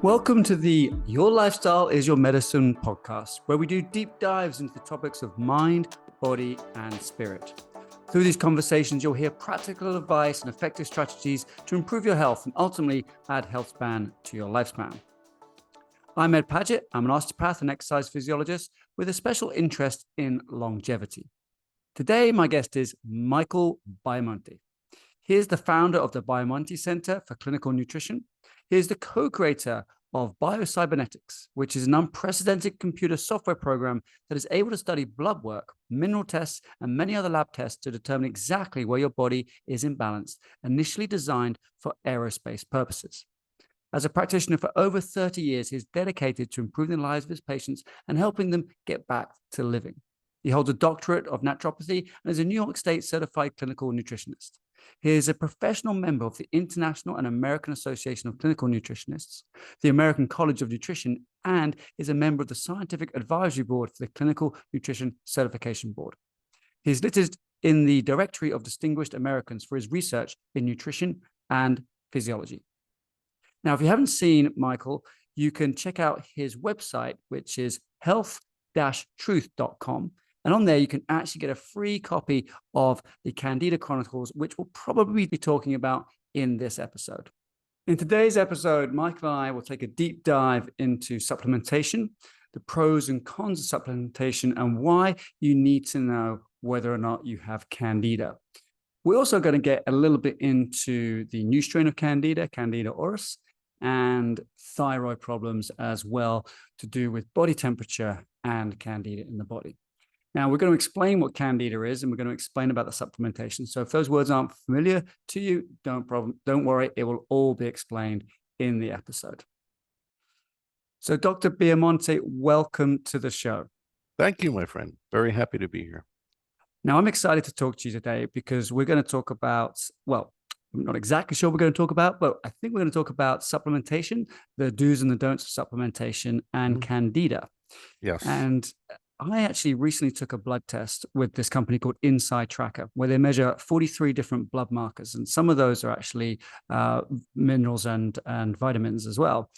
Welcome to the Your Lifestyle is Your Medicine podcast, where we do deep dives into the topics of mind, body, and spirit. Through these conversations, you'll hear practical advice and effective strategies to improve your health and ultimately add health span to your lifespan. I'm Ed Paget. I'm an osteopath and exercise physiologist with a special interest in longevity. Today, my guest is Michael Biamonte. He is the founder of the Biamonte Center for Clinical Nutrition. He is the co-creator of Biocybernetics, which is an unprecedented computer software program that is able to study blood work, mineral tests, and many other lab tests to determine exactly where your body is imbalanced, initially designed for aerospace purposes. As a practitioner for over 30 years, he is dedicated to improving the lives of his patients and helping them get back to living. He holds a doctorate of naturopathy and is a New York State certified clinical nutritionist. He is a professional member of the International and American Association of Clinical Nutritionists, the American College of Nutrition, and is a member of the Scientific Advisory Board for the Clinical Nutrition Certification Board. He is listed in the Directory of Distinguished Americans for his research in nutrition and physiology. Now, if you haven't seen Michael, you can check out his website, which is health-truth.com. And on there, you can actually get a free copy of the Candida Chronicles, which we'll probably be talking about in this episode. In today's episode, Michael and I will take a deep dive into supplementation, the pros and cons of supplementation, and why you need to know whether or not you have Candida. We're also going to get a little bit into the new strain of Candida, Candida auris, and thyroid problems as well to do with body temperature and Candida in the body. Now, we're going to explain what Candida is, and we're going to explain about the supplementation. So if those words aren't familiar to you, don't worry. It will all be explained in the episode. So Dr. Biamonte, welcome to the show. Thank you, my friend. Very happy to be here. Now, I'm excited to talk to you today because we're going to talk about, well, I'm not exactly sure what we're going to talk about, but I think we're going to talk about supplementation, the do's and the don'ts of supplementation, and Candida. Yes. And I actually recently took a blood test with this company called Inside Tracker, where they measure 43 different blood markers. And some of those are actually minerals and vitamins as well.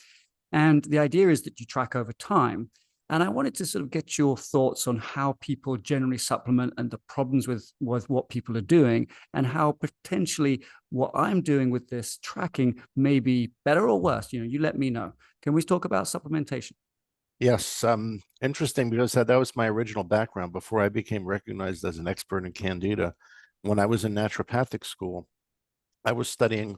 And the idea is that you track over time. And I wanted to sort of get your thoughts on how people generally supplement and the problems with what people are doing, and how potentially what I'm doing with this tracking may be better or worse. You let me know. Can we talk about supplementation? Yes, interesting, because that was my original background before I became recognized as an expert in Candida. When I was in naturopathic school, I was studying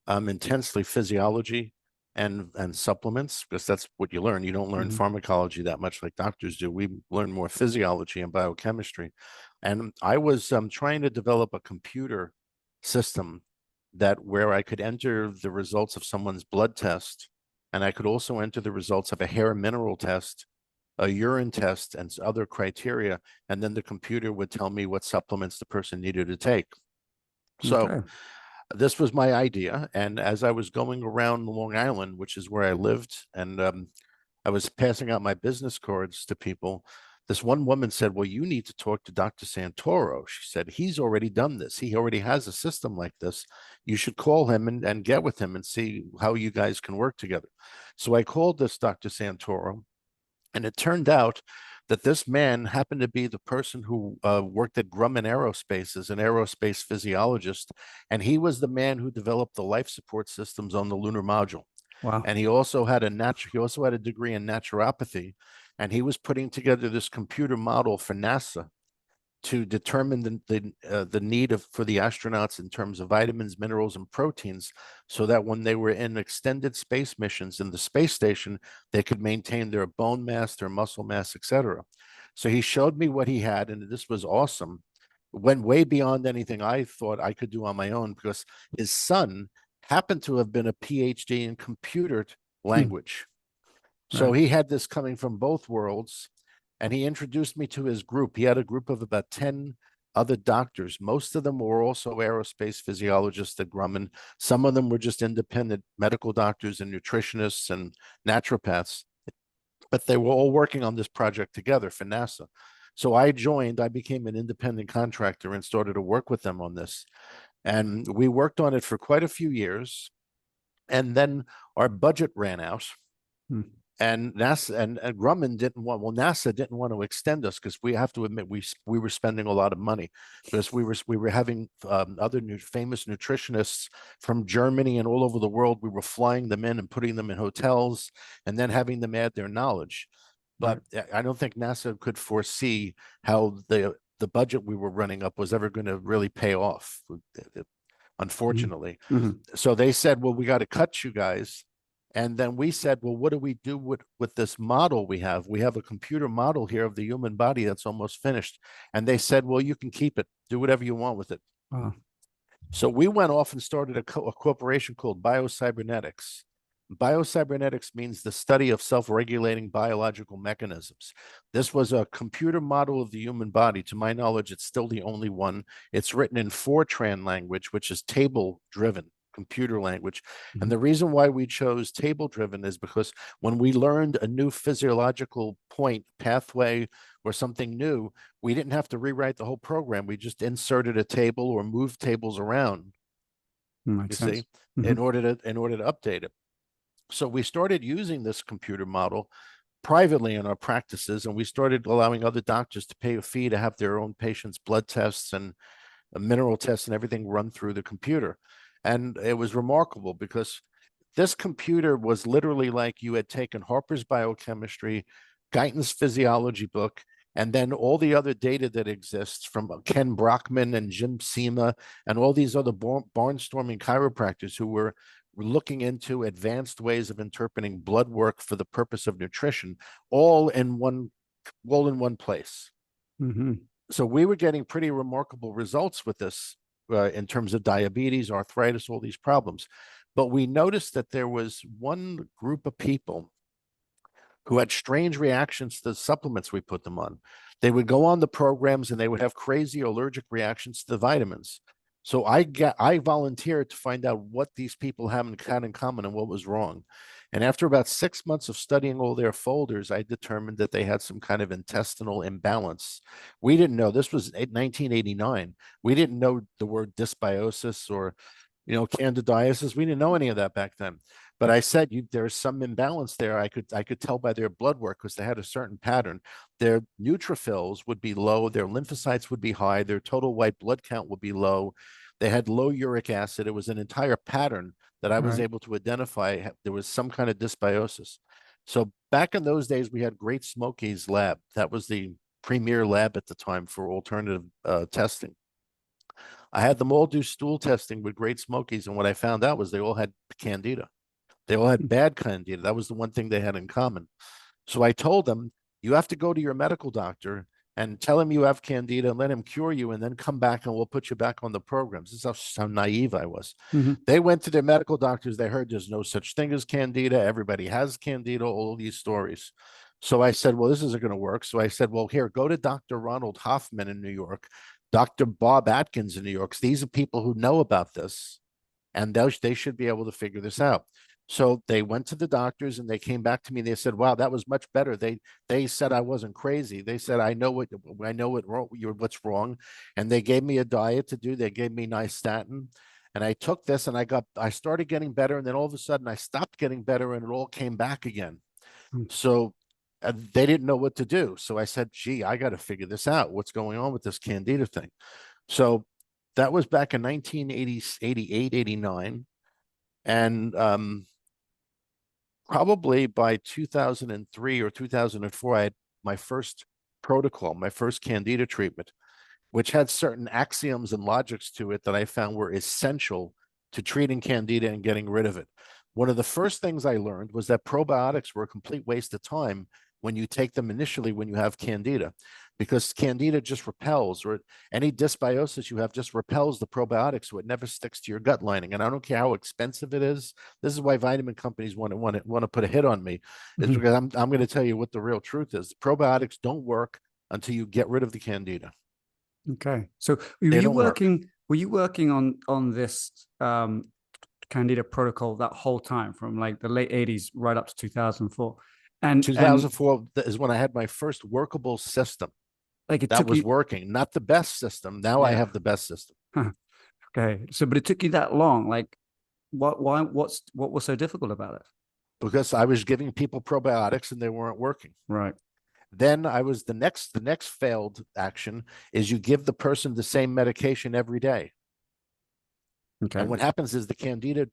intensely physiology and supplements, because that's what you learn. You don't learn pharmacology that much like doctors do. We learn more physiology and biochemistry. And I was trying to develop a computer system where I could enter the results of someone's blood test, and I could also enter the results of a hair mineral test, a urine test, and other criteria. And then the computer would tell me what supplements the person needed to take. So this was my idea. And as I was going around Long Island, which is where I lived, and I was passing out my business cards to people, this one woman said, well, you need to talk to Dr. Santoro. She said, he's already done this. He already has a system like this. You should call him and get with him and see how you guys can work together. So I called this Dr. Santoro, and it turned out that this man happened to be the person who worked at Grumman Aerospace as an aerospace physiologist. And he was the man who developed the life support systems on the lunar module. Wow. And he also had a degree in naturopathy, and he was putting together this computer model for NASA to determine the need for the astronauts in terms of vitamins, minerals, and proteins, so that when they were in extended space missions in the space station, they could maintain their bone mass, their muscle mass, etc. So he showed me what he had, and this was awesome. Went way beyond anything I thought I could do on my own, because his son happened to have been a PhD in computer language. So he had this coming from both worlds, and he introduced me to his group. He had a group of about 10 other doctors. Most of them were also aerospace physiologists at Grumman. Some of them were just independent medical doctors and nutritionists and naturopaths, but they were all working on this project together for NASA. So I became an independent contractor and started to work with them on this. And we worked on it for quite a few years. And then our budget ran out. Hmm. And NASA and Grumman didn't want. Well, NASA didn't want to extend us because we have to admit we were spending a lot of money because we were having other famous nutritionists from Germany and all over the world. We were flying them in and putting them in hotels and then having them add their knowledge. But I don't think NASA could foresee how the budget we were running up was ever going to really pay off, unfortunately. Mm-hmm. So they said, well, we got to cut you guys. And then we said, well, what do we do with this model we have? We have a computer model here of the human body that's almost finished. And they said, well, you can keep it, do whatever you want with it. Wow. So we went off and started a corporation called Biocybernetics. Biocybernetics means the study of self-regulating biological mechanisms. This was a computer model of the human body. To my knowledge, it's still the only one. It's written in Fortran language, which is table-driven computer language. Mm-hmm. And the reason why we chose table-driven is because when we learned a new physiological point, pathway, or something new, we didn't have to rewrite the whole program. We just inserted a table or moved tables around, Makes sense. see, Mm-hmm. in order to update it. So we started using this computer model privately in our practices, and we started allowing other doctors to pay a fee to have their own patients' blood tests and mineral tests and everything run through the computer. And it was remarkable because this computer was literally like you had taken Harper's Biochemistry, Guyton's physiology book, and then all the other data that exists from Ken Brockman and Jim Sema and all these other barnstorming chiropractors who were looking into advanced ways of interpreting blood work for the purpose of nutrition, all in one place. Mm-hmm. So we were getting pretty remarkable results with this in terms of diabetes, arthritis, all these problems. But we noticed that there was one group of people who had strange reactions to the supplements we put them on. They would go on the programs and they would have crazy allergic reactions to the vitamins. So I volunteered to find out what these people had in common and what was wrong. And after about 6 months of studying all their folders, I determined that they had some kind of intestinal imbalance. We didn't know, this was 1989. We didn't know the word dysbiosis or candidiasis. We didn't know any of that back then. But I said, there's some imbalance there. I could tell by their blood work because they had a certain pattern. Their neutrophils would be low, their lymphocytes would be high, their total white blood count would be low. They had low uric acid. It was an entire pattern that I was able to identify. There was some kind of dysbiosis. So back in those days, we had Great Smoky's lab. That was the premier lab at the time for alternative testing. I had them all do stool testing with Great Smokies, and what I found out was they all had Candida. They all had bad Candida. That was the one thing they had in common. So I told them, you have to go to your medical doctor and tell him you have Candida and let him cure you, and then come back and we'll put you back on the programs. This is how naive I was. Mm-hmm. They went to their medical doctors. They heard there's no such thing as Candida. Everybody has Candida, all these stories. So I said, well, this isn't going to work. So I said, well, here, go to Dr. Ronald Hoffman in New York, Dr. Bob Atkins in New York. These are people who know about this, and they should be able to figure this out. So they went to the doctors and they came back to me. They said, wow, that was much better. They said I wasn't crazy. They said, I know what's wrong. And they gave me a diet to do. They gave me nystatin. And I took this and I started getting better. And then all of a sudden I stopped getting better and it all came back again. So they didn't know what to do. So I said, gee, I got to figure this out. What's going on with this Candida thing? So that was back in 1988, 89. And probably by 2003 or 2004, I had my first protocol, my first Candida treatment, which had certain axioms and logics to it that I found were essential to treating Candida and getting rid of it. One of the first things I learned was that probiotics were a complete waste of time when you take them initially when you have Candida, because Candida just repels, or any dysbiosis you have just repels the probiotics, so it never sticks to your gut lining. And I don't care how expensive it is. This is why vitamin companies want to put a hit on me. It's because I'm going to tell you what the real truth is. Probiotics don't work until you get rid of the Candida. Okay, so They don't work. were you working on this Candida protocol that whole time, from like the late 80s right up to 2004? And 2004 is when I had my first workable system. Like that was working, not the best system. Now I have the best system. Okay, so but it took you that long. Like, what was so difficult about it? because I was giving people probiotics and they weren't working. Right. Then the next failed action is you give the person the same medication every day. Okay. And what happens is the Candida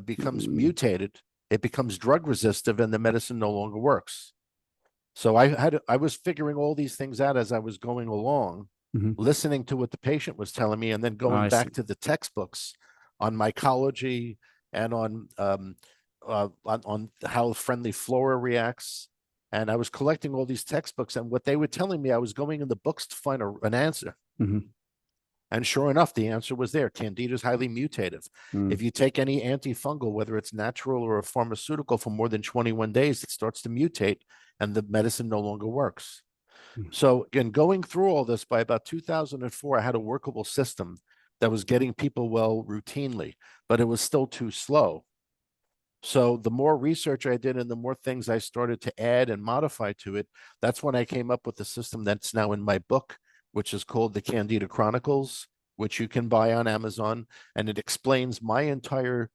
becomes mutated, it becomes drug resistant, and the medicine no longer works. So I was figuring all these things out as I was going along, listening to what the patient was telling me, and then going back to the textbooks on mycology and on how friendly flora reacts. And I was collecting all these textbooks, and what they were telling me, I was going in the books to find an answer. And sure enough, the answer was there. Candida is highly mutative. If you take any antifungal, whether it's natural or a pharmaceutical, for more than 21 days, it starts to mutate and the medicine no longer works. So again, going through all this, by about 2004, I had a workable system that was getting people well routinely, but it was still too slow. So the more research I did and the more things I started to add and modify to it, that's when I came up with the system that's now in my book, which is called the Candida Chronicles, which you can buy on Amazon. And it explains my entire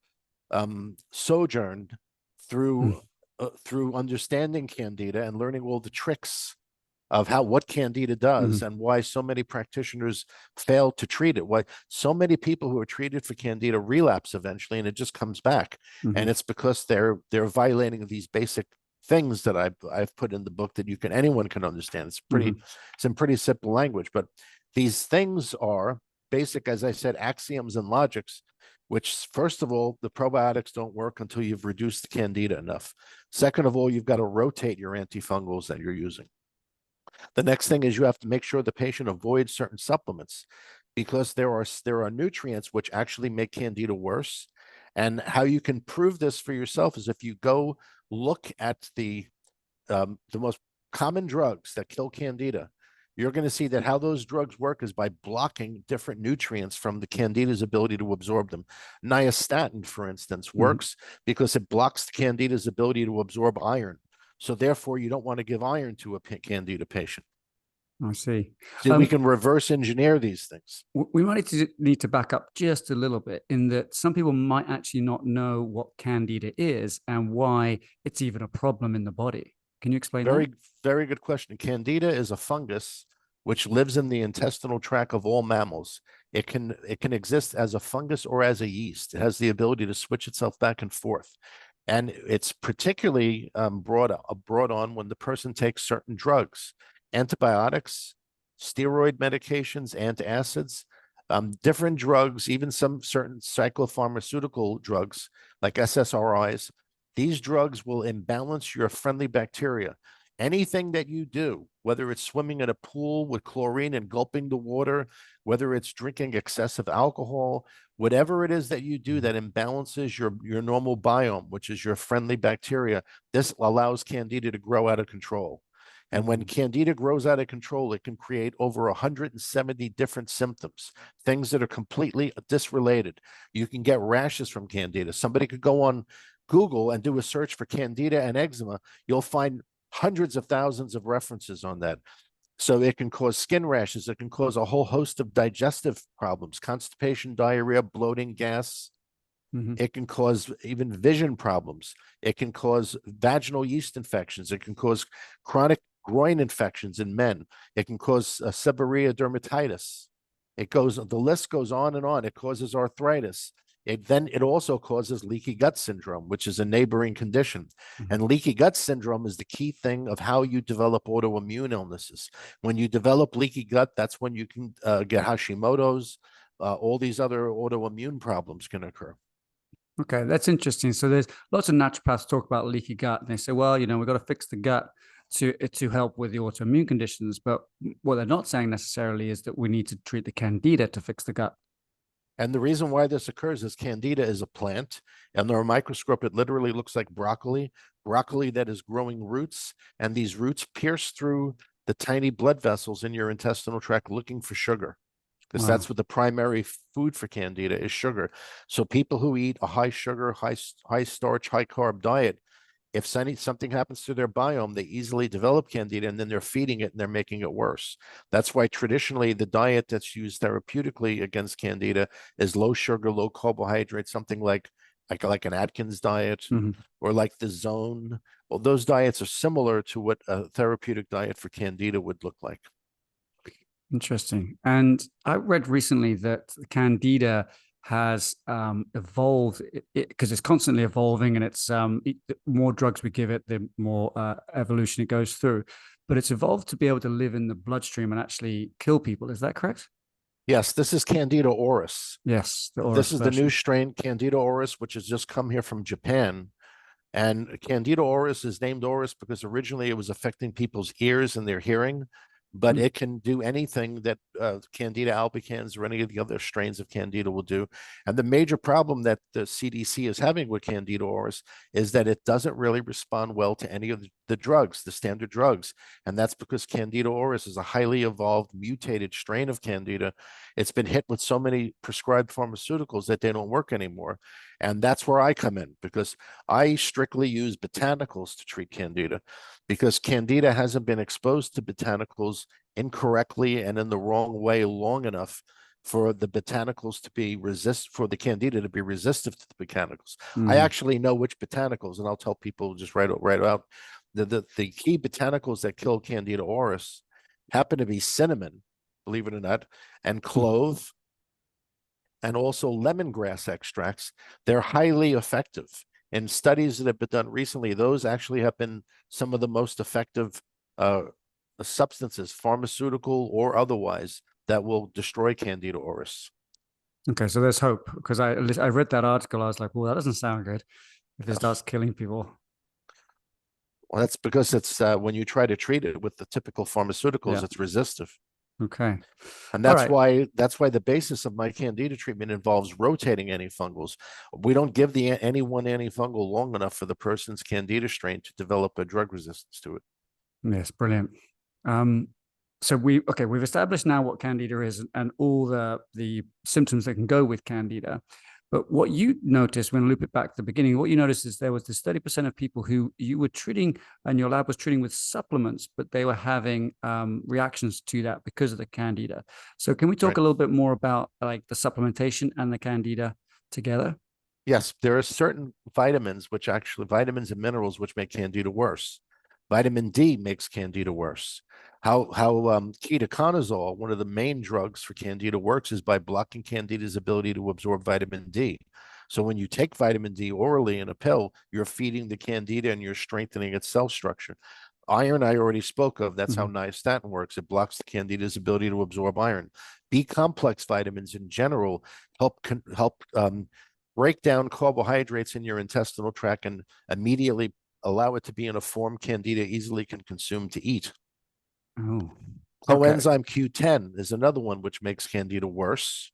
sojourn through understanding Candida and learning all the tricks of what Candida does and why so many practitioners fail to treat it, why so many people who are treated for Candida relapse eventually and it just comes back. And it's because they're violating these basic things that I've put in the book that anyone can understand. It's in pretty simple language, but these things are basic, as I said, axioms and logics, which, first of all, the probiotics don't work until you've reduced the Candida enough. Second of all, you've got to rotate your antifungals that you're using. The next thing is you have to make sure the patient avoids certain supplements, because there are nutrients which actually make Candida worse. And how you can prove this for yourself is if you go look at the most common drugs that kill Candida, you're going to see that how those drugs work is by blocking different nutrients from the Candida's ability to absorb them. Nystatin, for instance, works because it blocks the Candida's ability to absorb iron. So therefore, you don't want to give iron to a Candida patient. I see. So we can reverse engineer these things. We might need to back up just a little bit, in that some people might actually not know what Candida is and why it's even a problem in the body. Can you explain that? Very good question. Candida is a fungus which lives in the intestinal tract of all mammals. It can exist as a fungus or as a yeast. It has the ability to switch itself back and forth. And it's particularly brought on when the person takes certain drugs, antibiotics, steroid medications, antacids, different drugs, even some certain cyclopharmaceutical drugs like SSRIs. These drugs will imbalance your friendly bacteria. Anything that you do, whether it's swimming in a pool with chlorine and gulping the water, whether it's drinking excessive alcohol, whatever it is that you do that imbalances your normal biome, which is your friendly bacteria, this allows Candida to grow out of control. And when Candida grows out of control, it can create over 170 different symptoms, things that are completely disrelated. You can get rashes from Candida. Somebody could go on Google and do a search for Candida and eczema. You'll find hundreds of thousands of references on that. So it can cause skin rashes. It can cause a whole host of digestive problems, constipation, diarrhea, bloating, gas. It can cause even vision problems. It can cause vaginal yeast infections. It can cause chronic groin infections in men. It can cause seborrhea dermatitis. The list goes on and on. It causes arthritis. It also causes leaky gut syndrome, which is a neighboring condition. And leaky gut syndrome is the key thing of how you develop autoimmune illnesses. When you develop leaky gut, that's when you can get Hashimoto's. All these other autoimmune problems can occur. Okay, that's interesting. So there's lots of naturopaths talk about leaky gut, and they say, well, we've got to fix the gut to help with the autoimmune conditions. But what they're not saying necessarily is that we need to treat the Candida to fix the gut. And the reason why this occurs is Candida is a plant. Under a microscope, it literally looks like broccoli that is growing roots. And these roots pierce through the tiny blood vessels in your intestinal tract looking for sugar, because that's what the primary food for Candida is, sugar. So people who eat a high sugar, high starch, high carb diet, if something happens to their biome, they easily develop Candida, and then they're feeding it and they're making it worse. That's why traditionally the diet that's used therapeutically against Candida is low sugar, low carbohydrate, something like like an Atkins diet Mhm. or like the Zone. Well, those diets are similar to what a therapeutic diet for Candida would look like. Interesting. And I read recently that Candida has evolved because it's constantly evolving, and the more drugs we give it, the more evolution it goes through. But it's evolved to be able to live in the bloodstream and actually kill people. Is that correct? Yes, this is Candida auris. Yes, the This Oris is the new version. strain, Candida auris, which has just come here from Japan. And Candida auris is named auris because originally it was affecting people's ears and their hearing, but Mm. it can do anything that Candida albicans or any of the other strains of Candida will do. And the major problem that the CDC is having with Candida auris is that it doesn't really respond well to any of the drugs, the standard drugs. And that's because Candida auris is a highly evolved, mutated strain of Candida. It's been hit with so many prescribed pharmaceuticals that they don't work anymore. And that's where I come in, because I strictly use botanicals to treat Candida, because Candida hasn't been exposed to botanicals incorrectly and in the wrong way long enough for the botanicals to be for the Candida to be resistant to the botanicals. I Mm. actually know which botanicals, and I'll tell people just right out. The key botanicals that kill Candida auris happen to be cinnamon, believe it or not, and clove, and also lemongrass extracts. They're highly effective. In studies that have been done recently, those actually have been some of the most effective substances, pharmaceutical or otherwise, that will destroy Candida auris. Okay, so there's hope because I read that article. I was like, well, that doesn't sound good if it Yes. starts killing people. Well, that's because it's when you try to treat it with the typical pharmaceuticals, Yeah. it's resistive. Okay. And All that's right. why the basis of my Candida treatment involves rotating antifungals. We don't give any one antifungal long enough for the person's Candida strain to develop a drug resistance to it. Yes, brilliant. Um, we've established now what Candida is and all the symptoms that can go with Candida. But what you noticed when I loop it back to the beginning, what you noticed is there was this 30% of people who you were treating and your lab was treating with supplements, but they were having reactions to that because of the Candida. So can we talk Right. a little bit more about like the supplementation and the Candida together? Yes, there are certain vitamins, vitamins and minerals, which make Candida worse. Vitamin D makes Candida worse. How ketoconazole, one of the main drugs for Candida, works is by blocking Candida's ability to absorb vitamin D. So when you take vitamin D orally in a pill, you're feeding the Candida and you're strengthening its cell structure. Iron, I already spoke of. That's how Mhm. nystatin works. It blocks the Candida's ability to absorb iron. B complex vitamins in general help break down carbohydrates in your intestinal tract and immediately allow it to be in a form Candida easily can consume to eat. Oh, okay. Coenzyme Q10 is another one which makes Candida worse.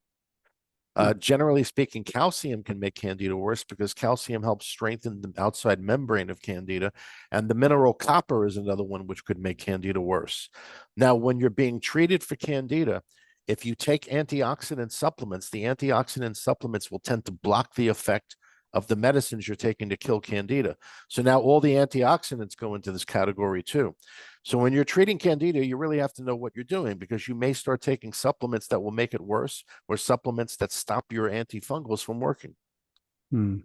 Hmm. Generally speaking, calcium can make Candida worse because calcium helps strengthen the outside membrane of Candida. And the mineral copper is another one which could make Candida worse. Now, when you're being treated for Candida, if you take antioxidant supplements, the antioxidant supplements will tend to block the effect of the medicines you're taking to kill Candida. So now all the antioxidants go into this category too. So when you're treating Candida, you really have to know what you're doing, because you may start taking supplements that will make it worse, or supplements that stop your antifungals from working. Hmm.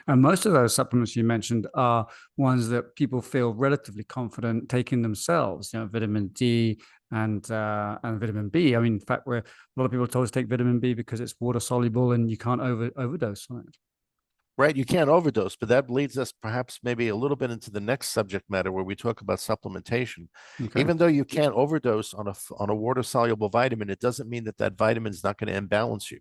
And most of those supplements you mentioned are ones that people feel relatively confident taking themselves. You know, vitamin D and vitamin B. I mean, in fact, where a lot of people are told to take vitamin B because it's water soluble and you can't overdose on it. Right, you can't overdose, but that leads us perhaps maybe a little bit into the next subject matter where we talk about supplementation. Okay. Even though you can't overdose on a water soluble vitamin, it doesn't mean that that vitamin is not going to imbalance you.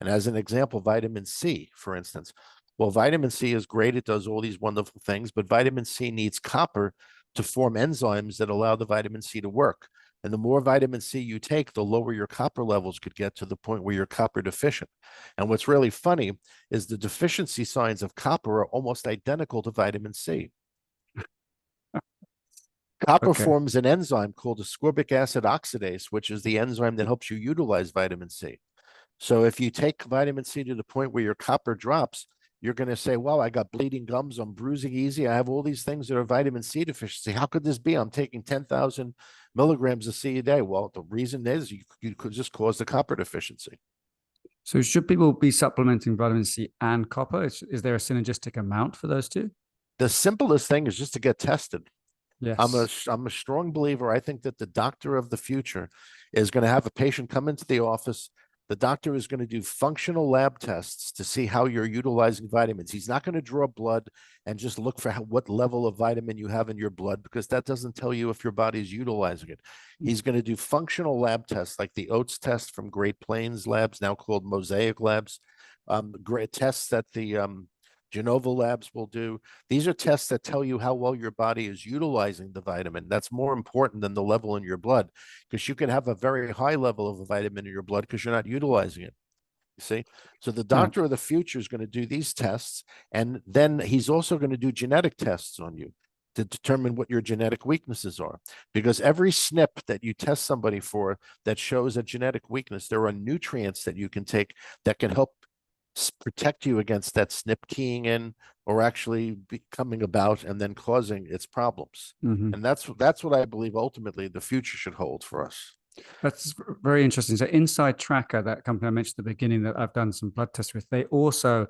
And as an example, vitamin C, for instance. Well, vitamin C is great. It does all these wonderful things, but vitamin C needs copper to form enzymes that allow the vitamin C to work. And the more vitamin C you take, the lower your copper levels could get, to the point where you're copper deficient. And what's really funny is the deficiency signs of copper are almost identical to vitamin C. Copper Okay. forms an enzyme called ascorbic acid oxidase, which is the enzyme that helps you utilize vitamin C. So if you take vitamin C to the point where your copper drops, you're going to say, wow, I got bleeding gums, I'm bruising easy, I have all these things that are vitamin C deficiency. How could this be? I'm taking 10,000 milligrams of C a day. Well, the reason is you could just cause the copper deficiency. So should people be supplementing vitamin C and copper? Is there a synergistic amount for those two? The simplest thing is just to get tested. Yes. I'm a strong believer. I think that the doctor of the future is going to have a patient come into the office. The doctor is going to do functional lab tests to see how you're utilizing vitamins. He's not going to draw blood and just look for what level of vitamin you have in your blood, because that doesn't tell you if your body's utilizing it. He's going to do functional lab tests like the Oates test from Great Plains Labs, now called Mosaic Labs, great tests that the Genova Labs will do. These are tests that tell you how well your body is utilizing the vitamin. That's more important than the level in your blood, because you can have a very high level of a vitamin in your blood because you're not utilizing it. You see? So the Right. doctor of the future is going to do these tests, and then he's also going to do genetic tests on you to determine what your genetic weaknesses are. Because every SNP that you test somebody for that shows a genetic weakness, there are nutrients that you can take that can help protect you against that SNP keying in or actually coming about and then causing its problems. Mm-hmm. And that's what I believe ultimately the future should hold for us. That's very interesting. So Inside Tracker, that company I mentioned at the beginning that I've done some blood tests with, they also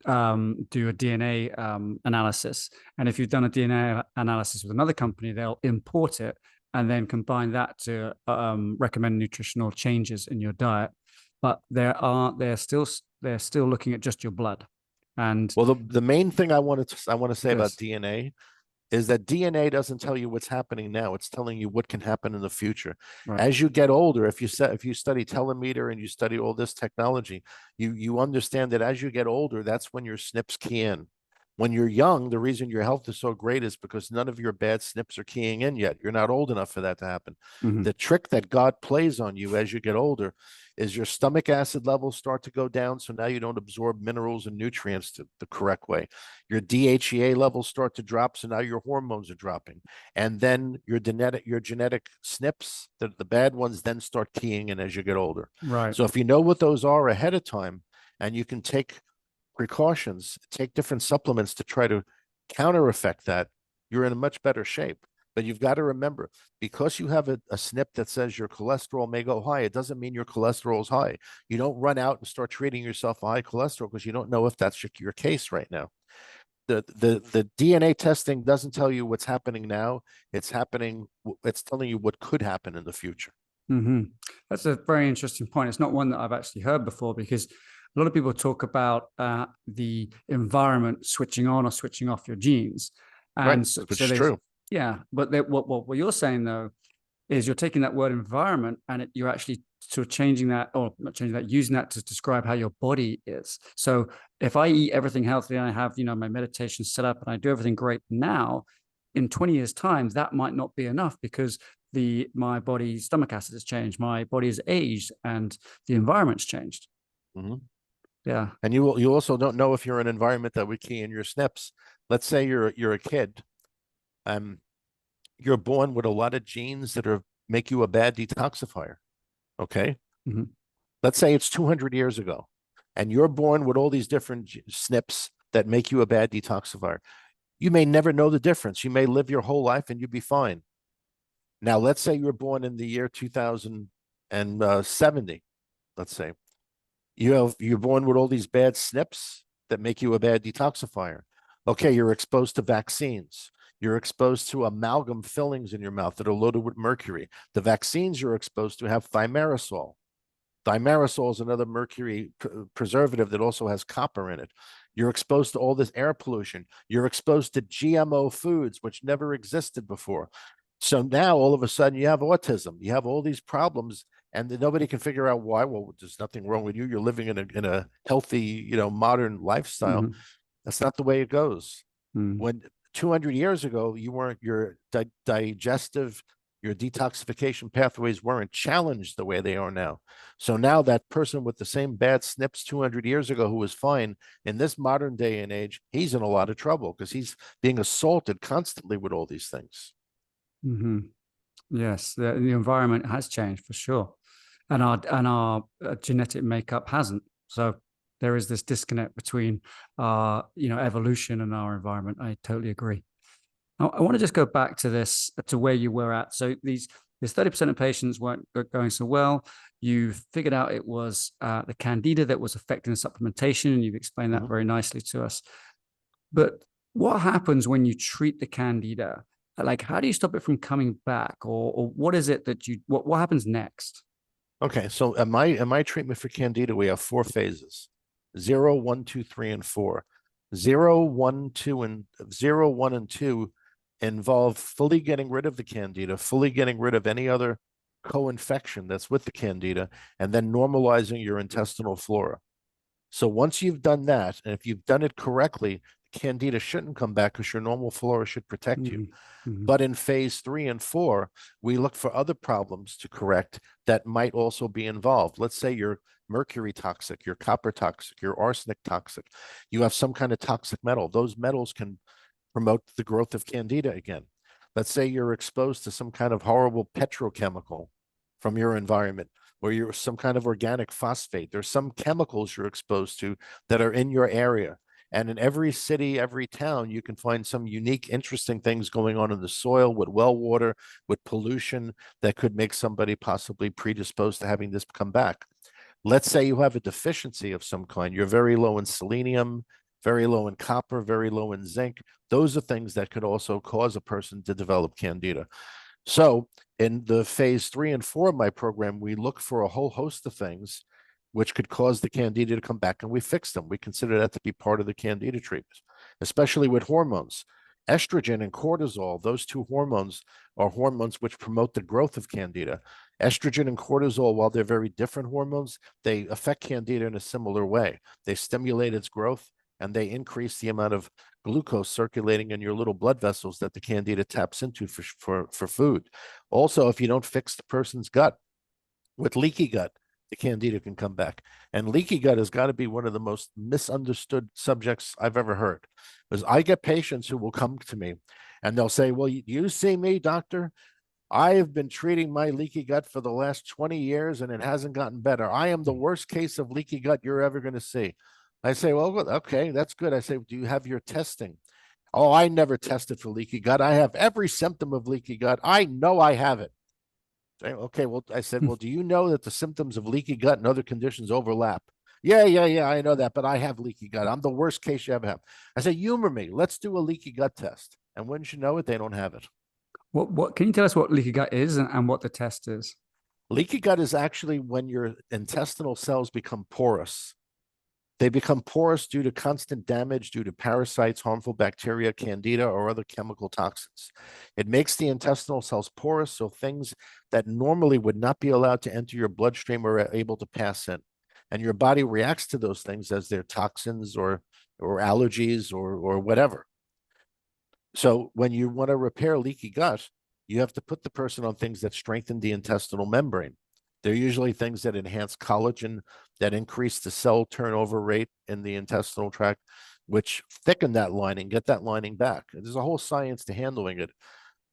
do a DNA analysis. And if you've done a DNA analysis with another company, they'll import it and then combine that to recommend nutritional changes in your diet. But they're still looking at just your blood. And well, the main thing I want to say about yes, DNA is that DNA doesn't tell you what's happening now. It's telling you what can happen in the future. right. As you get older, if you study telemeter and you study all this technology, you understand that as you get older, that's when your SNPs key in. When you're young, the reason your health is so great is because none of your bad SNPs are keying in yet. You're not old enough for that to happen. Mm-hmm. The trick that God plays on you as you get older is your stomach acid levels start to go down. So now you don't absorb minerals and nutrients the correct way. Your DHEA levels start to drop. So now your hormones are dropping. And then your genetic SNPs, the bad ones, then start keying in as you get older. Right. So if you know what those are ahead of time and you can take precautions, take different supplements to try to counter effect that, you're in a much better shape. But you've got to remember, because you have a SNP that says your cholesterol may go high, it doesn't mean your cholesterol is high. You don't run out and start treating yourself a high cholesterol because you don't know if that's your case right now. The DNA testing doesn't tell you what's happening now. It's telling you what could happen in the future. Mm-hmm. That's a very interesting point. It's not one that I've actually heard before, because a lot of people talk about the environment switching on or switching off your genes. Right, And so which is there's, true. yeah, but what you're saying though is you're taking that word environment and you're actually sort of changing that, or not changing that, using that to describe how your body is. So if I eat everything healthy and I have, my meditation set up and I do everything great now, in 20 years' time, that might not be enough because my body's stomach acid has changed, my body has aged, and the environment's changed. Mm-hmm. Yeah. And you also don't know if you're in an environment that would key in your SNPs. Let's say you're a kid. You're born with a lot of genes that make you a bad detoxifier. Okay. Mm-hmm. Let's say it's 200 years ago, and you're born with all these different SNPs that make you a bad detoxifier. You may never know the difference. You may live your whole life and you'd be fine. Now, let's say you're born in the year 2070. Let's say you're born with all these bad SNPs that make you a bad detoxifier. Okay, you're exposed to vaccines. You're exposed to amalgam fillings in your mouth that are loaded with mercury. The vaccines you're exposed to have thimerosal. Thimerosal is another mercury preservative that also has copper in it. You're exposed to all this air pollution. You're exposed to GMO foods, which never existed before. So now all of a sudden you have autism. You have all these problems, and nobody can figure out why. Well, there's nothing wrong with you. You're living in a healthy, modern lifestyle. Mm-hmm. That's not the way it goes. Mm-hmm. When 200 years ago, your digestive, your detoxification pathways weren't challenged the way they are now. So now that person with the same bad SNPs 200 years ago who was fine, in this modern day and age, he's in a lot of trouble because he's being assaulted constantly with all these things. Mm-hmm. Yes, the environment has changed for sure, and our genetic makeup hasn't. So there is this disconnect between our evolution and our environment. I totally agree. I want to just go back to this, to where you were at. So This 30% of patients weren't going so well. You figured out it was the Candida that was affecting the supplementation, and you've explained that very nicely to us. But what happens when you treat the Candida? Like, how do you stop it from coming back, or what is it that what happens next? Okay, so in my treatment for Candida, we have 4 phases: 0, 1, 2, 3, and 4. 0, 1, 2, and 0, 1, and 2 involve fully getting rid of the Candida, fully getting rid of any other co-infection that's with the Candida, and then normalizing your intestinal flora. So once you've done that, and if you've done it correctly, Candida shouldn't come back because your normal flora should protect you. But in phase 3 and 4, we look for other problems to correct that might also be involved. Let's say you're mercury toxic, you're copper toxic, you're arsenic toxic, you have some kind of toxic metal. Those metals can promote the growth of Candida again. Let's say you're exposed to some kind of horrible petrochemical from your environment, or you're some kind of organic phosphate. There's some chemicals you're exposed to that are in your area. And in every city, every town, you can find some unique, interesting things going on in the soil with well water, with pollution that could make somebody possibly predisposed to having this come back. Let's say you have a deficiency of some kind. You're very low in selenium, very low in copper, very low in zinc. Those are things that could also cause a person to develop Candida. So in the phase 3 and 4 of my program, we look for a whole host of things which could cause the Candida to come back, and we fix them. We consider that to be part of the Candida treatment, especially with hormones. Estrogen and cortisol, those 2 hormones are hormones which promote the growth of Candida. Estrogen and cortisol, while they're very different hormones, they affect Candida in a similar way. They stimulate its growth, and they increase the amount of glucose circulating in your little blood vessels that the Candida taps into for food. Also, if you don't fix the person's gut with leaky gut, the Candida can come back. And leaky gut has got to be one of the most misunderstood subjects I've ever heard. Because I get patients who will come to me and they'll say, well, you see me, doctor? I have been treating my leaky gut for the last 20 years and it hasn't gotten better. I am the worst case of leaky gut you're ever going to see. I say, well, okay, that's good. I say, do you have your testing? Oh, I never tested for leaky gut. I have every symptom of leaky gut. I know I have it. Okay, well, I said, well, do you know that the symptoms of leaky gut and other conditions overlap? Yeah, I know that, but I have leaky gut. I'm the worst case you ever have. I said, humor me. Let's do a leaky gut test. And wouldn't you know it, they don't have it. What can you tell us what leaky gut is and what the test is? Leaky gut is actually when your intestinal cells become porous. They become porous due to constant damage, due to parasites, harmful bacteria, candida, or other chemical toxins. It makes the intestinal cells porous, so things that normally would not be allowed to enter your bloodstream are able to pass in. And your body reacts to those things as they're toxins or allergies or whatever. So when you want to repair leaky gut, you have to put the person on things that strengthen the intestinal membrane. They're usually things that enhance collagen, that increase the cell turnover rate in the intestinal tract, which thicken that lining, get that lining back. There's a whole science to handling it,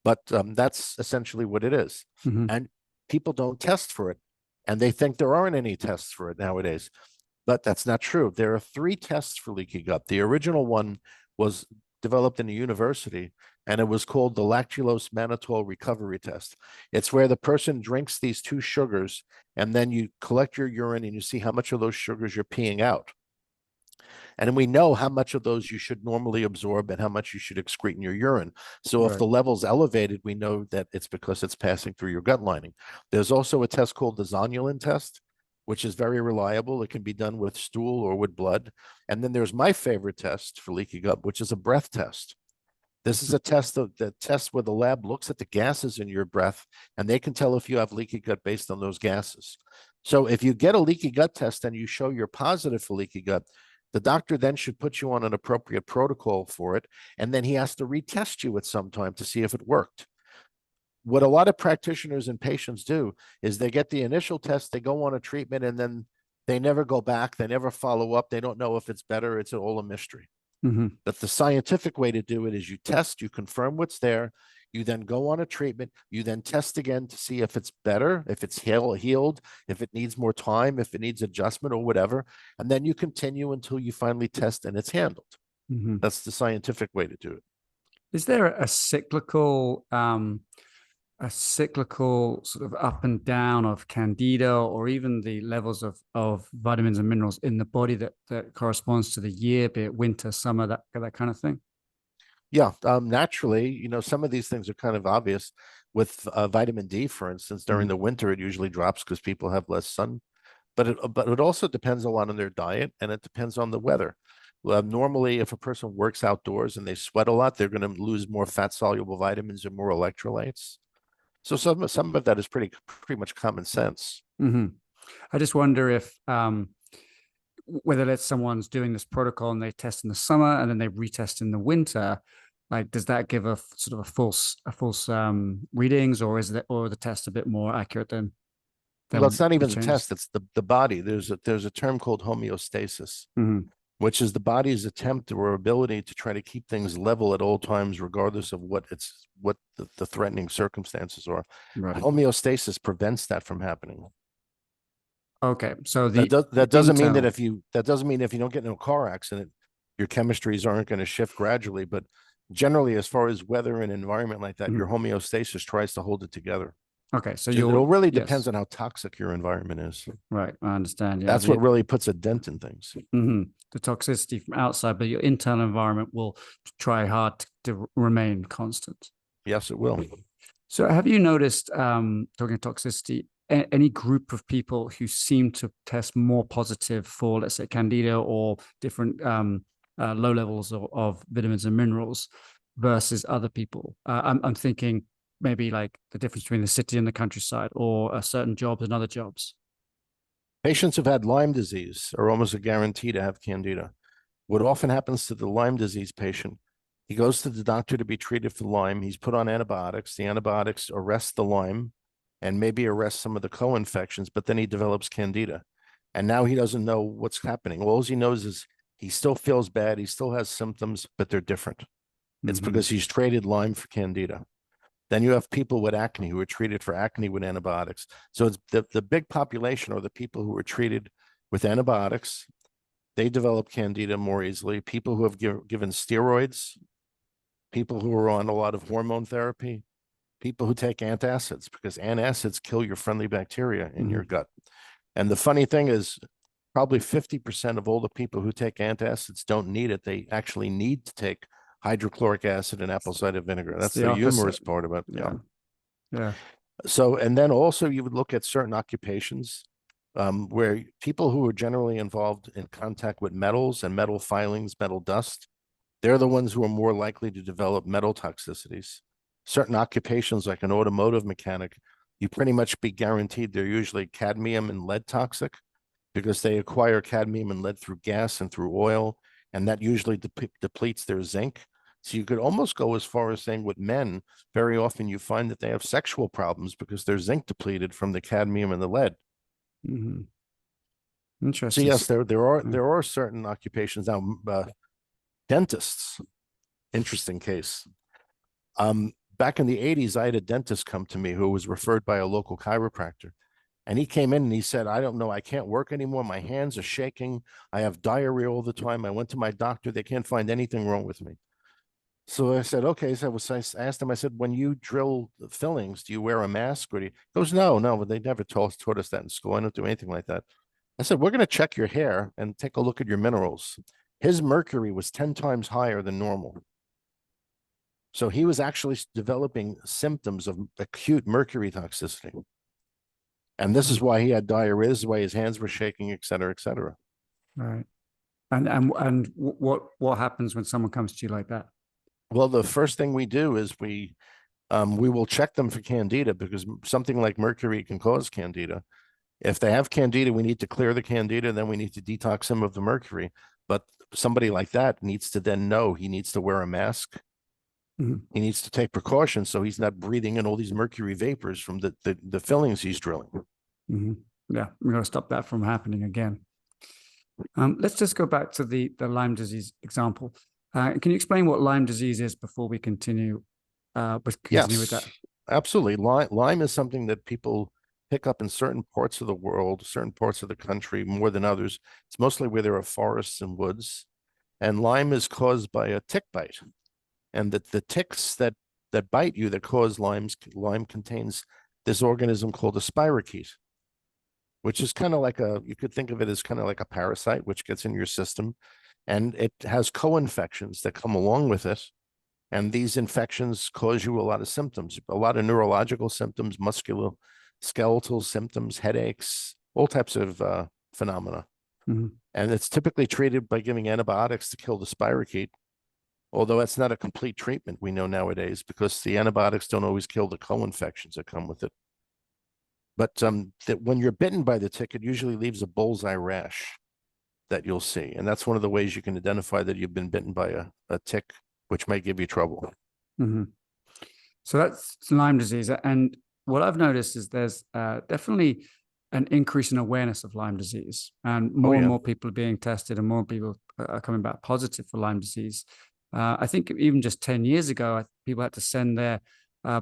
but that's essentially what it is. And people don't test for it, and they think there aren't any tests for it nowadays, but that's not true. There are 3 tests for leaky gut. The original one was developed in a university, and it was called the lactulose mannitol recovery test. It's where the person drinks these 2 sugars, and then you collect your urine and you see how much of those sugars you're peeing out. And we know how much of those you should normally absorb and how much you should excrete in your urine. So if the level's elevated, we know that it's because it's passing through your gut lining. There's also a test called the zonulin test, which is very reliable. It can be done with stool or with blood. And then there's my favorite test for leaky gut, which is a breath test. This is a test where the lab looks at the gases in your breath, and they can tell if you have leaky gut based on those gases. So if you get a leaky gut test and you show you're positive for leaky gut, the doctor then should put you on an appropriate protocol for it, and then he has to retest you at some time to see if it worked. What a lot of practitioners and patients do is they get the initial test, they go on a treatment, and then they never go back, they never follow up, they don't know if it's better, it's all a mystery. But the scientific way to do it is you test, you confirm what's there, you then go on a treatment, you then test again to see if it's better, if it's healed, if it needs more time, if it needs adjustment or whatever, and then you continue until you finally test and it's handled. That's the scientific way to do it. Is there a cyclical a cyclical sort of up and down of candida, or even the levels of vitamins and minerals in the body that corresponds to the year, be it winter, summer, that kind of thing? Yeah, naturally, some of these things are kind of obvious. With vitamin D, for instance, during Mm, the winter, it usually drops because people have less sun. But it also depends a lot on their diet, and it depends on the weather. Normally, if a person works outdoors and they sweat a lot, they're going to lose more fat soluble vitamins and more electrolytes. So some of that is pretty much common sense. mm-hmm. I just wonder if whether that's someone's doing this protocol and they test in the summer and then they retest in the winter, like does that give a sort of a false readings, or is the test a bit more accurate Well, than it's not the even the changes? test; it's the body. There's a term called homeostasis, Mm-hmm. which is the body's attempt or ability to try to keep things level at all times, regardless of what the threatening circumstances are. Right. Homeostasis prevents that from happening. Okay. So That does the that doesn't mean internal. that doesn't mean if you don't get in a car accident, your chemistries aren't going to shift gradually. But generally, as far as weather and environment like that, your Mhm. homeostasis tries to hold it together. Okay. So So it'll really depends yes. on how toxic your environment is. Right. I understand. Yeah. That's what really puts a dent in things. The toxicity from outside, but your internal environment will try hard to remain constant. Yes, it will. So have you noticed, talking toxicity, any group of people who seem to test more positive for, let's say, candida or different low levels of vitamins and minerals versus other people? I'm thinking maybe like the difference between the city and the countryside, or certain jobs and other jobs. Patients who've had Lyme disease are almost a guarantee to have candida. What often happens to the Lyme disease patient, he goes to the doctor to be treated for Lyme. He's put on antibiotics. The antibiotics arrest the Lyme and maybe arrest some of the co-infections, but then he develops candida. And now he doesn't know what's happening. All he knows is he still feels bad. He still has symptoms, but they're different. It's Mm-hmm. because he's traded Lyme for candida. Then you have people with acne who are treated for acne with antibiotics. So it's the big population are the people who are treated with antibiotics. They develop candida more easily. People who have given steroids, people who are on a lot of hormone therapy, people who take antacids, because antacids kill your friendly bacteria in Mm-hmm. your gut. And the funny thing is, probably 50% of all the people who take antacids don't need it. They actually need to take hydrochloric acid and apple cider vinegar. It's That's the the opposite. humorous part about it. Yeah. Yeah. Yeah. So, and then also you would look at certain occupations where people who are generally involved in contact with metals and metal filings, metal dust, they're the ones who are more likely to develop metal toxicities. Certain occupations, like an automotive mechanic, you pretty much be guaranteed they're usually cadmium and lead toxic because they acquire cadmium and lead through gas and through oil, and that usually depletes their zinc. So you could almost go as far as saying with men, very often you find that they have sexual problems because they're zinc depleted from the cadmium and the lead. Mm-hmm. So Interesting. yes, there are Yeah. there are certain occupations now. Dentists, interesting case. Back in the 80s, I had a dentist come to me who was referred by a local chiropractor. And he came in and he said, I don't know, I can't work anymore. My hands are shaking. I have diarrhea all the time. I went to my doctor. They can't find anything wrong with me. So I said, okay. So I asked him, I said, when you drill the fillings, do you wear a mask? Or do you? He goes, no, but they never taught us that in school. I don't do anything like that. I said, we're going to check your hair and take a look at your minerals. His mercury was 10 times higher than normal. So he was actually developing symptoms of acute mercury toxicity. And this is why he had diarrhea. This is why his hands were shaking, et cetera, et cetera. Right. And what happens when someone comes to you like that? Well, the first thing we do is we will check them for candida because something like mercury can cause candida. If they have candida, we need to clear the candida, then we need to detox them of the mercury. But somebody like that needs to then know he needs to wear a mask. Mm-hmm. He needs to take precautions so he's not breathing in all these mercury vapors from the fillings he's drilling. Mm-hmm. Yeah, we're going to stop that from happening again. Let's just go back to the Lyme disease example. Can you explain what Lyme disease is before we continue with that? Yes, absolutely. Lyme is something that people pick up in certain parts of the world, certain parts of the country more than others. It's mostly where there are forests and woods. And Lyme is caused by a tick bite. And the ticks that that bite you that cause Lyme contains this organism called a spirochete, which is kind of like you could think of it as kind of like a parasite, which gets in your system. And it has co-infections that come along with it. And these infections cause you a lot of symptoms, a lot of neurological symptoms, musculoskeletal symptoms, headaches, all types of phenomena. Mm-hmm. And it's typically treated by giving antibiotics to kill the spirochete, although that's not a complete treatment we know nowadays, because the antibiotics don't always kill the co-infections that come with it. But that when you're bitten by the tick, it usually leaves a bullseye rash that you'll see. And that's one of the ways you can identify that you've been bitten by a tick, which might give you trouble. Mm-hmm. So that's Lyme disease. And what I've noticed is there's definitely an increase in awareness of Lyme disease, and more and more people are being tested, and more people are coming back positive for Lyme disease. I think even just 10 years ago, people had to send their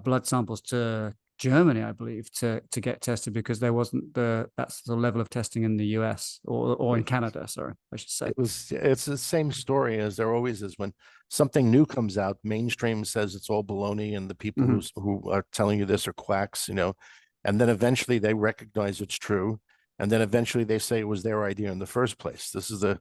blood samples to Germany, I believe, to get tested, because there wasn't that's the level of testing in the US or in Canada, sorry, I should say. It's the same story as there always is. When something new comes out, mainstream says it's all baloney, and the people who are telling you this are quacks, and then eventually they recognize it's true, and then eventually they say it was their idea in the first place. This is the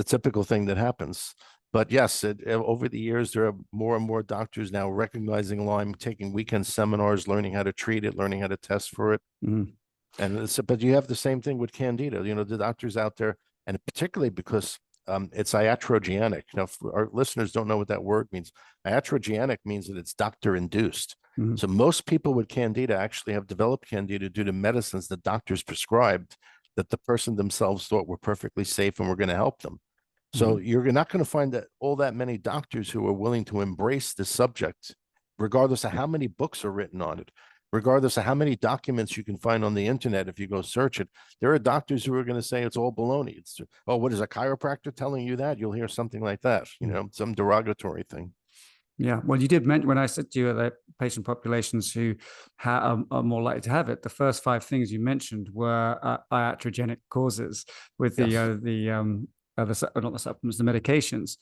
typical thing that happens. But yes, over the years, there are more and more doctors now recognizing Lyme, taking weekend seminars, learning how to treat it, learning how to test for it. Mm-hmm. But you have the same thing with Candida. The doctors out there, and particularly because it's iatrogenic. Now, if our listeners don't know what that word means, iatrogenic means that it's doctor-induced. Mm-hmm. So most people with Candida actually have developed Candida due to medicines that doctors prescribed that the person themselves thought were perfectly safe and were going to help them. So you're not going to find that all that many doctors who are willing to embrace this subject, regardless of how many books are written on it, regardless of how many documents you can find on the internet. If you go search it, there are doctors who are going to say it's all baloney. It's, oh, what is a chiropractor telling you that? You'll hear something like that, some derogatory thing. Yeah, well, you did mention, when I said to you that patient populations who are more likely to have it, the first 5 things you mentioned were iatrogenic causes with not the supplements, the medications.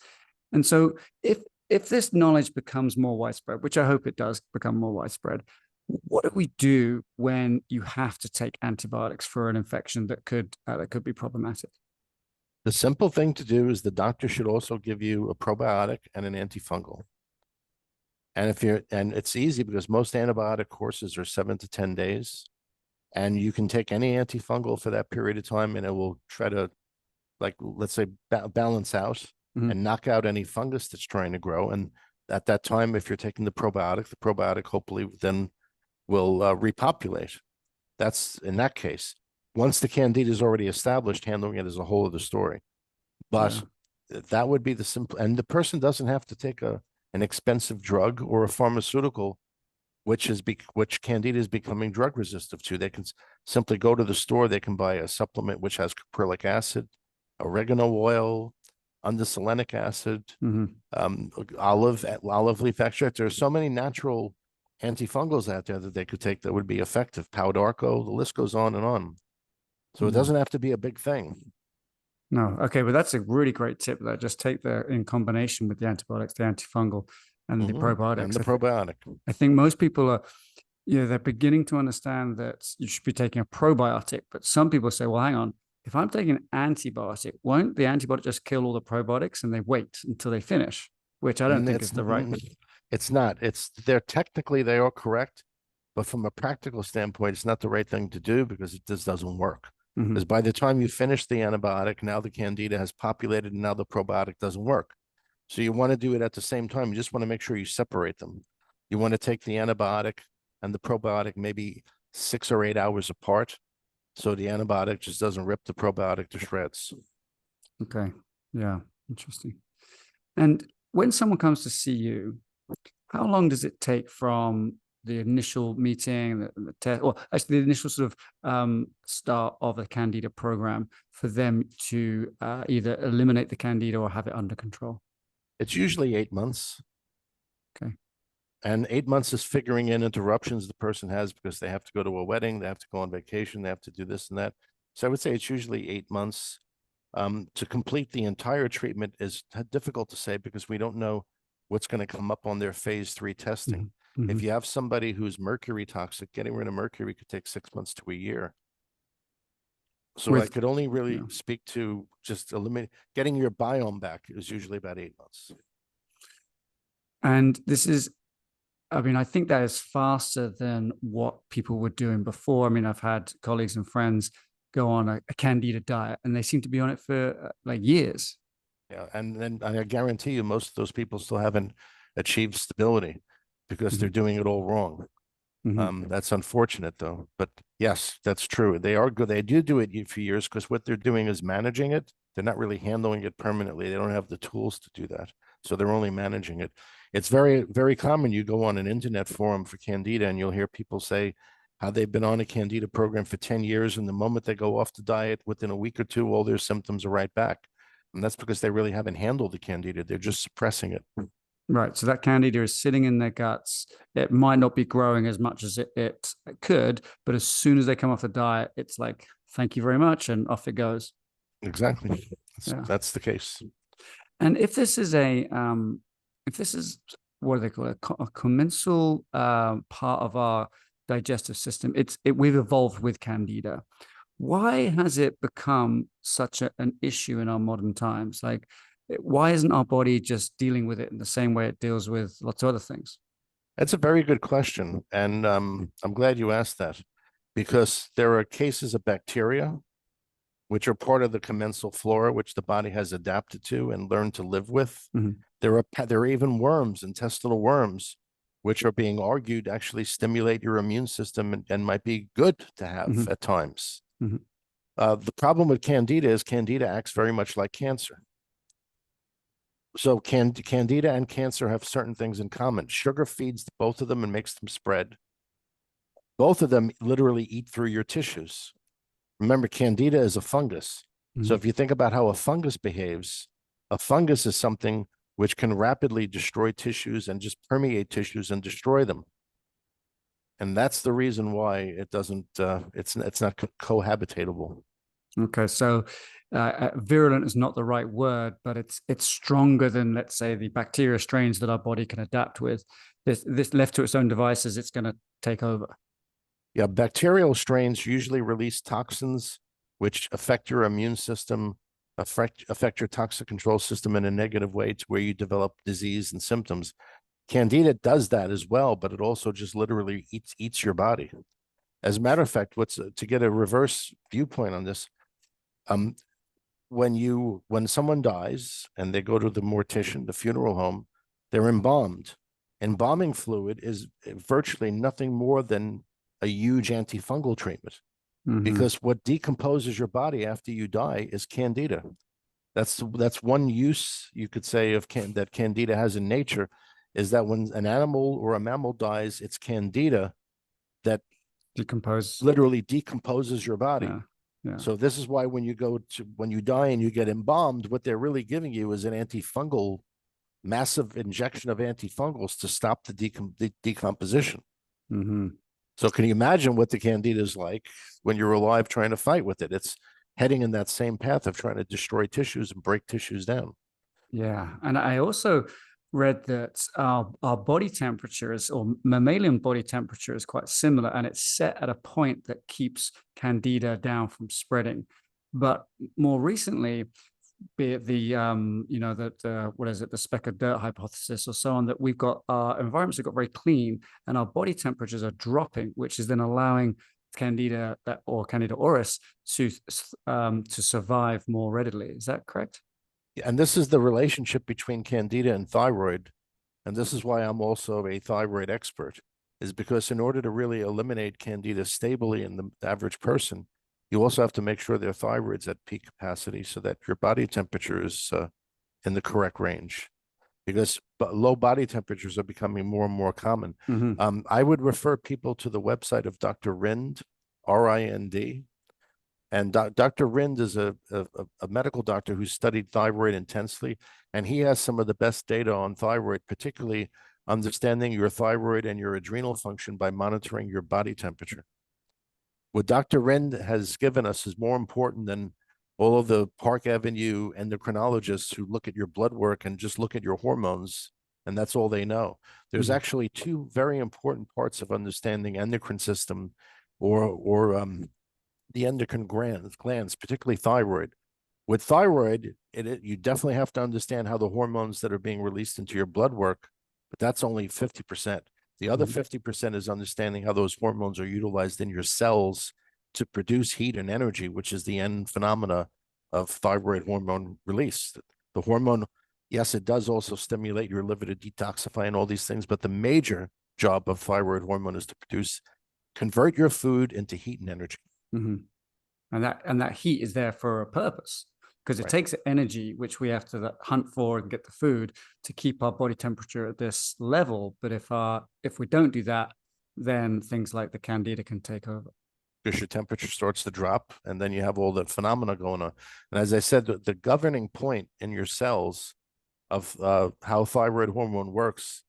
And so if this knowledge becomes more widespread, which I hope it does become more widespread, what do we do when you have to take antibiotics for an infection that could be problematic? The simple thing to do is the doctor should also give you a probiotic and an antifungal. And it's easy because most antibiotic courses are 7 to 10 days, and you can take any antifungal for that period of time, and it will try to, like, let's say, balance out and knock out any fungus that's trying to grow. And at that time, if you're taking the probiotic hopefully then will repopulate. That's in that case. Once the Candida is already established, handling it is a whole other story. But that would be the simple, and the person doesn't have to take an expensive drug or a pharmaceutical, which Candida is becoming drug resistant to. They can simply go to the store. They can buy a supplement which has caprylic acid, oregano oil, undesolenic acid, olive leaf extract. There are so many natural antifungals out there that they could take that would be effective. Powdarco, the list goes on and on. So it doesn't have to be a big thing. No, okay, but that's a really great tip. That just take in combination with the antibiotics, the antifungal, and the probiotics. And the probiotic. I think most people are, they're beginning to understand that you should be taking a probiotic. But some people say, well, hang on, if I'm taking an antibiotic, won't the antibiotic just kill all the probiotics? And they wait until they finish, which I don't think is the right. It's not. Technically they are correct, but from a practical standpoint, it's not the right thing to do because it just doesn't work. Because by the time you finish the antibiotic, now the Candida has populated and now the probiotic doesn't work. So you want to do it at the same time. You just want to make sure you separate them. You want to take the antibiotic and the probiotic maybe 6 or 8 hours apart, so the antibiotic just doesn't rip the probiotic to shreds. Okay. Yeah. Interesting. And when someone comes to see you, how long does it take from the initial meeting, the test, or actually the initial sort of start of a Candida program for them to either eliminate the Candida or have it under control? It's usually 8 months. Okay. And 8 months is figuring in interruptions the person has because they have to go to a wedding, they have to go on vacation, they have to do this and that. So I would say it's usually 8 months. To complete the entire treatment is difficult to say because we don't know what's going to come up on their phase 3 testing. Mm-hmm. If you have somebody who's mercury toxic, getting rid of mercury could take 6 months to a year. So I could only really speak to just getting your biome back is usually about 8 months. And this is, I mean, I think that is faster than what people were doing before. I mean, I've had colleagues and friends go on a Candida diet, and they seem to be on it for like years. Yeah, and then I guarantee you most of those people still haven't achieved stability because they're doing it all wrong. That's unfortunate though, but yes, that's true. They are good. They do it for years because what they're doing is managing it. They're not really handling it permanently. They don't have the tools to do that. So they're only managing it. It's very, very common. You go on an internet forum for Candida and you'll hear people say how they've been on a Candida program for 10 years. And the moment they go off the diet, within a week or two, all their symptoms are right back. And that's because they really haven't handled the Candida. They're just suppressing it. Right. So that Candida is sitting in their guts. It might not be growing as much as it could, but as soon as they come off the diet, it's like, thank you very much. And off it goes. Exactly. That's the case. And if this is what do they call it? A commensal part of our digestive system, we've evolved with Candida. Why has it become such an issue in our modern times? Like, why isn't our body just dealing with it in the same way it deals with lots of other things? That's a very good question. And I'm glad you asked that because there are cases of bacteria which are part of the commensal flora, which the body has adapted to and learned to live with. There are even worms, intestinal worms, which are being argued actually stimulate your immune system and might be good to have at times. The problem with Candida is Candida acts very much like cancer. So Candida and cancer have certain things in common. Sugar feeds both of them and makes them spread. Both of them literally eat through your tissues. Remember, Candida is a fungus. So if you think about how a fungus behaves, a fungus is something which can rapidly destroy tissues and just permeate tissues and destroy them. And that's the reason why it doesn't, it's not cohabitatable. Okay, so virulent is not the right word, but it's stronger than, let's say, the bacteria strains that our body can adapt with. This left to its own devices, it's going to take over. Yeah, bacterial strains usually release toxins which affect your immune system, affect your toxic control system in a negative way to where you develop disease and symptoms. Candida does that as well, but it also just literally eats your body. As a matter of fact, to get a reverse viewpoint on this, when someone dies and they go to the mortician, the funeral home, they're embalmed. Embalming fluid is virtually nothing more than a huge antifungal treatment because what decomposes your body after you die is Candida. That's one use you could say of that Candida has in nature, is that when an animal or a mammal dies, it's Candida that literally decomposes your body. Yeah. So this is why when you die and you get embalmed, what they're really giving you is an antifungal, massive injection of antifungals to stop the decomposition. So can you imagine what the Candida is like when you're alive trying to fight with it? It's heading in that same path of trying to destroy tissues and break tissues down. Yeah. And I also read that our body temperature or mammalian body temperature is quite similar, and it's set at a point that keeps Candida down from spreading. But more recently, be it the the speck of dirt hypothesis or so on, that we've got our environments have got very clean and our body temperatures are dropping, which is then allowing Candida or Candida auris to survive more readily. Is that correct? And this is the relationship between Candida and thyroid. And this is why I'm also a thyroid expert, is because in order to really eliminate Candida stably in the average person, you also have to make sure their thyroid's at peak capacity so that your body temperature is in the correct range, because low body temperatures are becoming more and more common. I would refer people to the website of Dr. Rind, R-I-N-D. And Dr. Rind is a medical doctor who studied thyroid intensely, and he has some of the best data on thyroid, particularly understanding your thyroid and your adrenal function by monitoring your body temperature. What Dr. Rind has given us is more important than all of the Park Avenue endocrinologists who look at your blood work and just look at your hormones and that's all they know. There's Mhm. actually two very important parts of understanding endocrine system, or the endocrine glands, particularly thyroid. With thyroid, you definitely have to understand how the hormones that are being released into your blood work, but that's only 50%. The other Mhm. 50% is understanding how those hormones are utilized in your cells to produce heat and energy, which is the end phenomena of thyroid hormone release. The hormone, yes, it does also stimulate your liver to detoxify and all these things, but the major job of thyroid hormone is to convert your food into heat and energy. Mhm. And that heat is there for a purpose, because it Right. takes energy, which we have to hunt for and get the food to keep our body temperature at this level. But if we don't do that, then things like the candida can take over. Because your temperature starts to drop, and then you have all that phenomena going on. And as I said, the governing point in your cells of how thyroid hormone works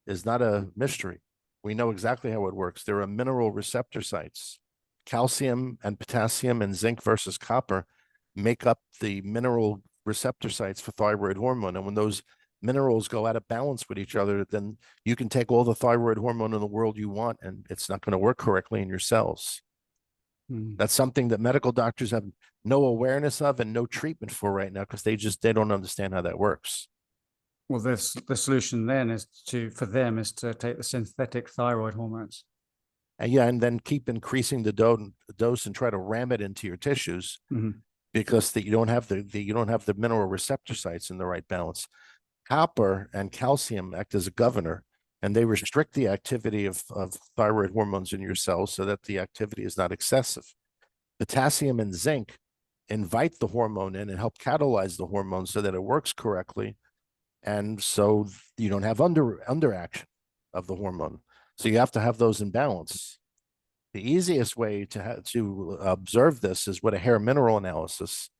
is not a mystery. We know exactly how it works. There are mineral receptor sites. Calcium and potassium and zinc versus copper make up the mineral receptor sites for thyroid hormone. And when those minerals go out of balance with each other, then you can take all the thyroid hormone in the world you want, and it's not going to work correctly in your cells. Mm. That's something that medical doctors have no awareness of and no treatment for right now, because they don't understand how that works. Well, the solution then is for them is to take the synthetic thyroid hormones. And yeah, and then keep increasing the dose and try to ram it into your tissues, Mhm. because you don't have the mineral receptor sites in the right balance. Copper and calcium act as a governor, and they restrict the activity of thyroid hormones in your cells so that the activity is not excessive. Potassium and zinc invite the hormone in and help catalyze the hormone so that it works correctly, and so you don't have underaction of the hormone. So you have to have those in balance. The easiest way to observe this is with a hair mineral analysis,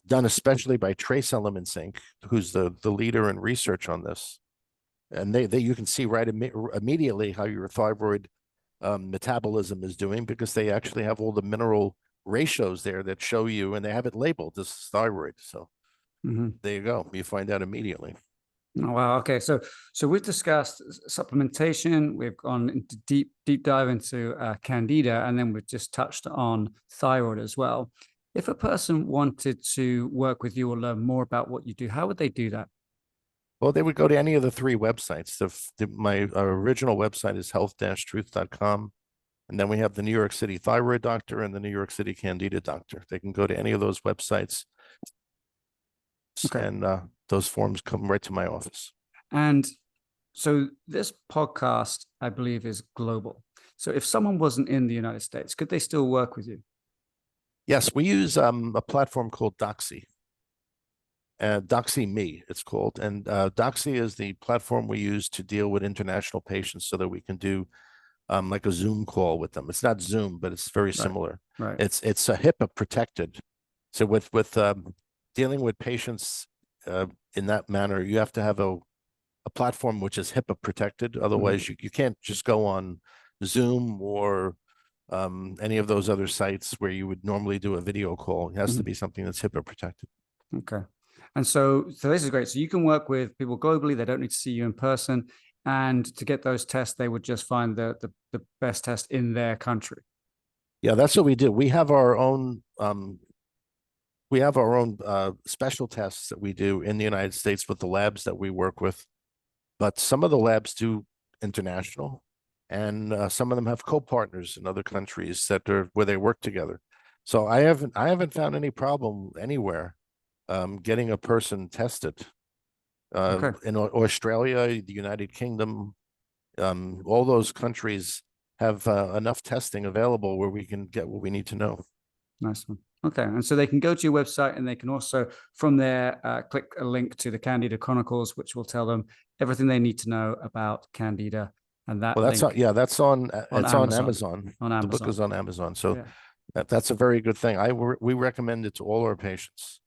done especially by Trace Elements Inc., who's the leader in research on this. And they you can see right immediately how your thyroid metabolism is doing, because they actually have all the mineral ratios there that show you, and they have it labeled, this is thyroid. So Mhm. there you go. You find out immediately. Oh, wow. Okay. So we've discussed supplementation. We've gone into deep dive into candida, and then we've just touched on thyroid as well. If a person wanted to work with you or learn more about what you do, how would they do that? Well, they would go to any of the three websites. My original website is health-truth.com. And then we have the New York City Thyroid Doctor and the New York City Candida Doctor. They can go to any of those websites, Okay. and those forms come right to my office. And so this podcast, I believe, is global. So if someone wasn't in the United States, could they still work with you? Yes, we use a platform called Doxy. Doxy Me, it's called. And Doxy is the platform we use to deal with international patients so that we can do like a Zoom call with them. It's not Zoom, but it's very Right. similar. Right. It's a HIPAA protected. So with dealing with patients in that manner, you have to have a platform which is HIPAA protected. Otherwise, Mhm. you can't just go on Zoom or any of those other sites where you would normally do a video call. It has to Mhm. be something that's HIPAA protected. Okay. And so this is great. So you can work with people globally. They don't need to see you in person. And to get those tests, they would just find the best test in their country. Yeah, that's what we do. We have our own special tests that we do in the United States with the labs that we work with, but some of the labs do international, and some of them have co-partners in other countries that are where they work together. So I haven't found any problem anywhere getting a person tested. Okay. In Australia, the United Kingdom, all those countries have enough testing available where we can get what we need to know. Nice one. Okay. And so they can go to your website and they can also, from there, click a link to the Candida Chronicles, which will tell them everything they need to know about Candida. And that Well, link that's on on it's on Amazon. Amazon. On The book Amazon. is on Amazon, so Yeah. that's a very good thing. We recommend it to all our patients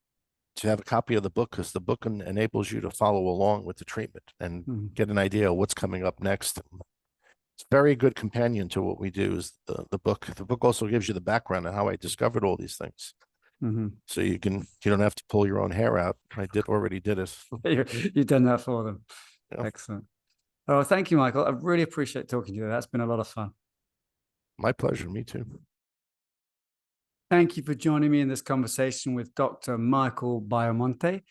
to have a copy of the book, because the book enables you to follow along with the treatment and Mhm. get an idea of what's coming up next. It's a very good companion to what we do is the book. The book also gives you the background on how I discovered all these things. Mhm. So you don't have to pull your own hair out. I already did it. You've done that for them. Yeah. Excellent. Oh, thank you, Michael. I really appreciate talking to you. That's been a lot of fun. My pleasure. Me too. Thank you for joining me in this conversation with Dr. Michael Biamonte.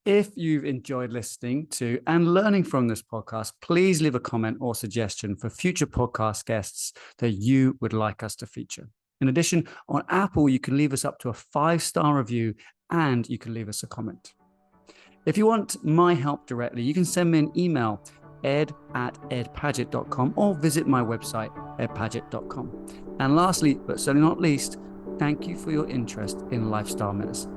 If you've enjoyed listening to and learning from this podcast, please leave a comment or suggestion for future podcast guests that you would like us to feature. In addition, on Apple, you can leave us up to a 5-star review and you can leave us a comment. If you want my help directly, you can send me an email, ed@edpadgett.com, or visit my website, edpadgett.com. And lastly, but certainly not least, thank you for your interest in lifestyle medicine.